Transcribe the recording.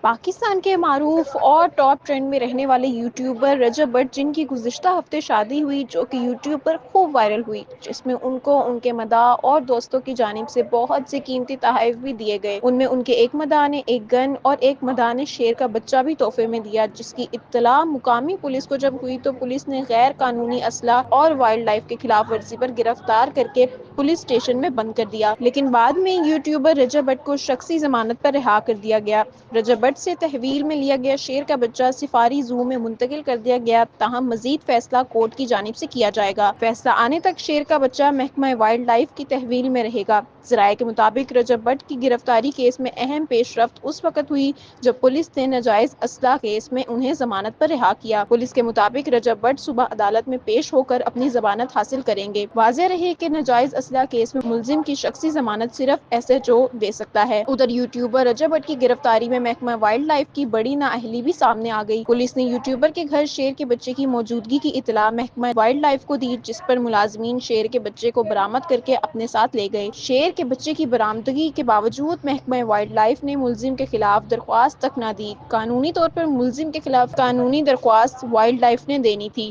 پاکستان کے معروف اور ٹاپ ٹرینڈ میں رہنے والے یوٹیوبر رجب بٹ، جن کی گزشتہ ہفتے شادی ہوئی جو کہ یوٹیوب پر خوب وائرل ہوئی، جس میں ان کو ان کے مداح اور دوستوں کی جانب سے بہت سے قیمتی تحائف بھی دیے گئے۔ ان میں ان کے ایک مداح نے ایک گن اور ایک مداح نے شیر کا بچہ بھی تحفے میں دیا، جس کی اطلاع مقامی پولیس کو جب ہوئی تو پولیس نے غیر قانونی اسلحہ اور وائلڈ لائف کی خلاف ورزی پر گرفتار کر کے پولیس اسٹیشن میں بند کر دیا، لیکن بعد میں یوٹیوبر رجب بٹ کو شخصی ضمانت پر رہا کر دیا گیا۔ رجب بٹ سے تحویل میں لیا گیا شیر کا بچہ سفاری زو میں منتقل کر دیا گیا، تاہم مزید فیصلہ کورٹ کی جانب سے کیا جائے گا۔ فیصلہ آنے تک شیر کا بچہ محکمہ وائلڈ لائف کی تحویل میں رہے گا۔ ذرائع کے مطابق رجب بٹ کی گرفتاری کیس میں اہم پیش رفت اس وقت ہوئی جب پولیس نے ناجائز اسلحہ کیس میں انہیں ضمانت پر رہا کیا۔ پولیس کے مطابق رجب بٹ صبح عدالت میں پیش ہو کر اپنی ضمانت حاصل کریں گے۔ واضح رہے کہ ناجائز اسلحہ کیس میں ملزم کی شخصی ضمانت صرف ایس ایچ او دے سکتا ہے۔ ادھر یوٹیوبر رجب بٹ کی گرفتاری میں محکمہ وائلڈ لائف کی بڑی نااہلی بھی سامنے آ گئی۔ پولیس نے یوٹیوبر کے گھر شیر کے بچے کی موجودگی کی اطلاع محکمہ وائلڈ لائف کو دی، جس پر ملازمین شیر کے بچے کو برآمد کر کے اپنے ساتھ لے گئے۔ شیر کے بچے کی برآمدگی کے باوجود محکمہ وائلڈ لائف نے ملزم کے خلاف درخواست تک نہ دی۔ قانونی طور پر ملزم کے خلاف قانونی درخواست وائلڈ لائف نے دینی تھی۔